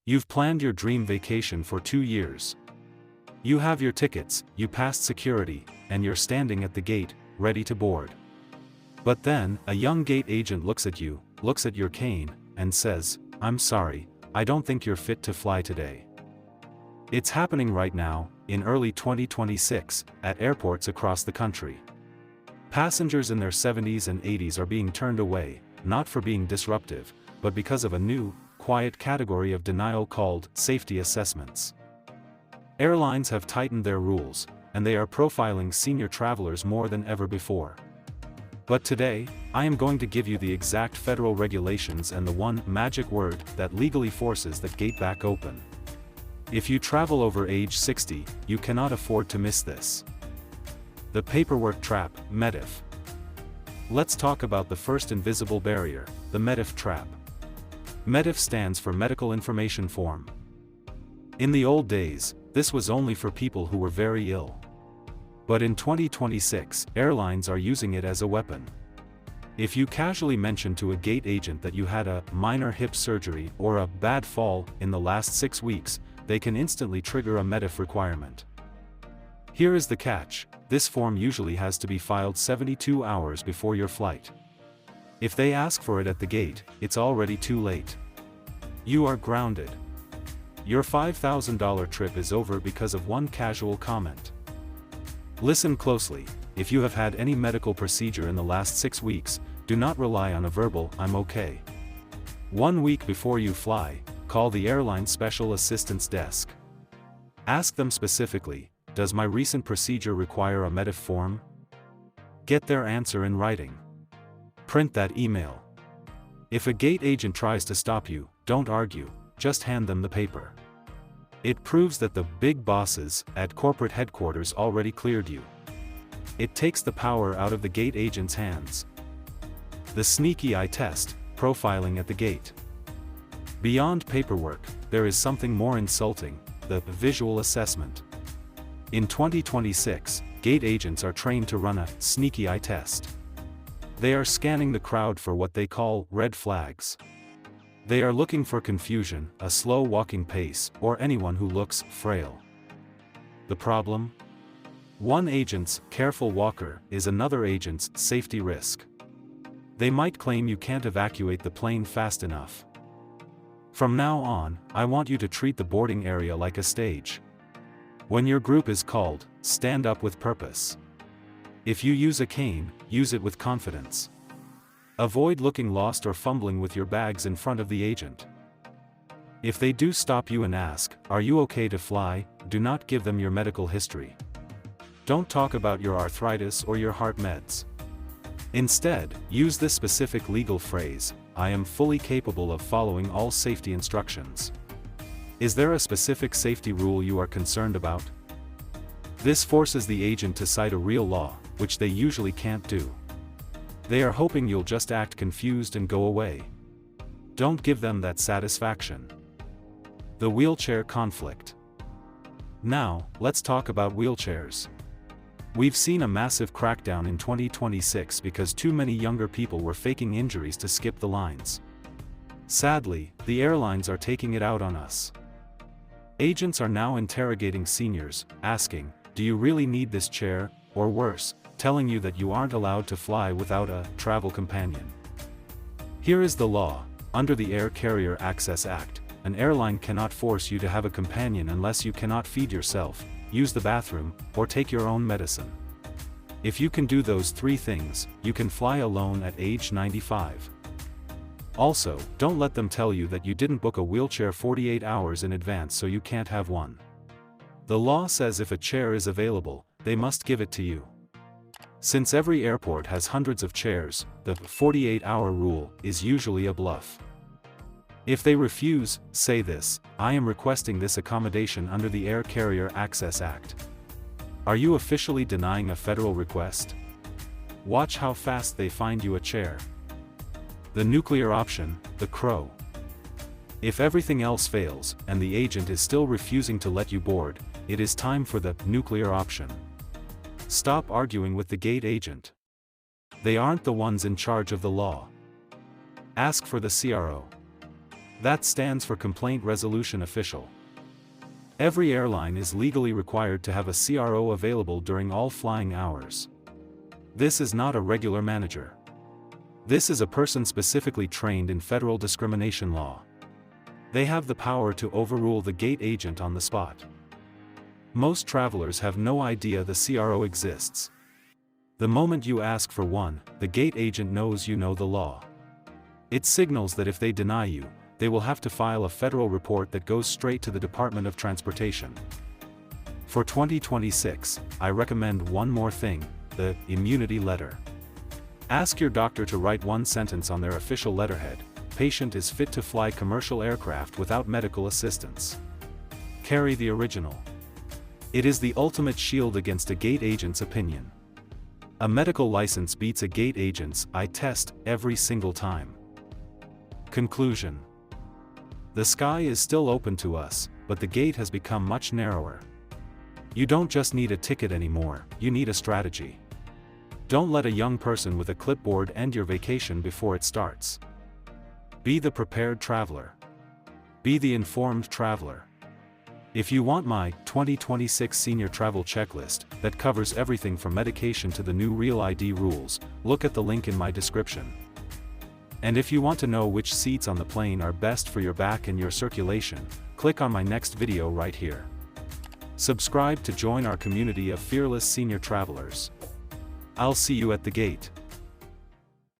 You've planned your dream vacation for 2 years. You have your tickets, you passed security, and you're standing at the gate, ready to board. But then, a young gate agent looks at you, looks at your cane, and says, "I'm sorry, I don't think you're fit to fly today." It's happening right now, in early 2026, at airports across the country. Passengers in their 70s and 80s are being turned away, not for being disruptive, but because of a new, quiet category of denial called safety assessments. Airlines have tightened their rules, and they are profiling senior travelers more than ever before. But today, I am going to give you the exact federal regulations and the one magic word that legally forces that gate back open. If you travel over age 60, you cannot afford to miss this. The paperwork trap, MEIF. Let's talk about the first invisible barrier, the MEIF trap. MEIF stands for Medical Information Form. In the old days, this was only for people who were very ill. But in 2026, airlines are using it as a weapon. If you casually mention to a gate agent that you had a minor hip surgery or a bad fall in the last 6 weeks, they can instantly trigger a MEIF requirement. Here is the catch: this form usually has to be filed 72 hours before your flight. If they ask for it at the gate, it's already too late. You are grounded. Your $5,000 trip is over because of one casual comment. Listen closely: if you have had any medical procedure in the last 6 weeks, do not rely on a verbal "I'm okay." 1 week before you fly, call the airline special assistance desk. Ask them specifically, "Does my recent procedure require a MEIF form?" Get their answer in writing. Print that email. If a gate agent tries to stop you, don't argue, just hand them the paper. It proves that the big bosses at corporate headquarters already cleared you. It takes the power out of the gate agent's hands. The sneaky eye test, profiling at the gate. Beyond paperwork, there is something more insulting: the visual assessment. In 2026, gate agents are trained to run a sneaky eye test. They are scanning the crowd for what they call red flags. They are looking for confusion, a slow walking pace, or anyone who looks frail. The problem? One agent's careful walker is another agent's safety risk. They might claim you can't evacuate the plane fast enough. From now on, I want you to treat the boarding area like a stage. When your group is called, stand up with purpose. If you use a cane, use it with confidence. Avoid looking lost or fumbling with your bags in front of the agent. If they do stop you and ask, "Are you okay to fly?" do not give them your medical history. Don't talk about your arthritis or your heart meds. Instead, use this specific legal phrase: "I am fully capable of following all safety instructions." Is there a specific safety rule you are concerned about? This forces the agent to cite a real law, which they usually can't do. They are hoping you'll just act confused and go away. Don't give them that satisfaction. The wheelchair conflict. Now, let's talk about wheelchairs. We've seen a massive crackdown in 2026 because too many younger people were faking injuries to skip the lines. Sadly, the airlines are taking it out on us. Agents are now interrogating seniors, asking, "Do you really need this chair?" or worse, telling you that you aren't allowed to fly without a travel companion. Here is the law: under the Air Carrier Access Act, an airline cannot force you to have a companion unless you cannot feed yourself, use the bathroom, or take your own medicine. If you can do those 3 things, you can fly alone at age 95. Also, don't let them tell you that you didn't book a wheelchair 48 hours in advance so you can't have one. The law says if a chair is available, they must give it to you. Since every airport has hundreds of chairs, the 48-hour rule is usually a bluff. If they refuse, say this: "I am requesting this accommodation under the Air Carrier Access Act." Are you officially denying a federal request? Watch how fast they find you a chair. The nuclear option, the crow. If everything else fails, and the agent is still refusing to let you board, it is time for the nuclear option. Stop arguing with the gate agent. They aren't the ones in charge of the law. Ask for the CRO. That stands for Complaint Resolution Official. Every airline is legally required to have a CRO available during all flying hours. This is not a regular manager. This is a person specifically trained in federal discrimination law. They have the power to overrule the gate agent on the spot. Most travelers have no idea the CRO exists. The moment you ask for one, the gate agent knows you know the law. It signals that if they deny you, they will have to file a federal report that goes straight to the Department of Transportation. For 2026, I recommend one more thing: the immunity letter. Ask your doctor to write one sentence on their official letterhead: patient is fit to fly commercial aircraft without medical assistance. Carry the original. It is the ultimate shield against a gate agent's opinion. A medical license beats a gate agent's eye test every single time. Conclusion: the sky is still open to us, but the gate has become much narrower. You don't just need a ticket anymore, you need a strategy. Don't let a young person with a clipboard end your vacation before it starts. Be the prepared traveler. Be the informed traveler. If you want my 2026 Senior Travel Checklist that covers everything from medication to the new Real ID rules, look at the link in my description. And if you want to know which seats on the plane are best for your back and your circulation, click on my next video right here. Subscribe to join our community of fearless senior travelers. I'll see you at the gate.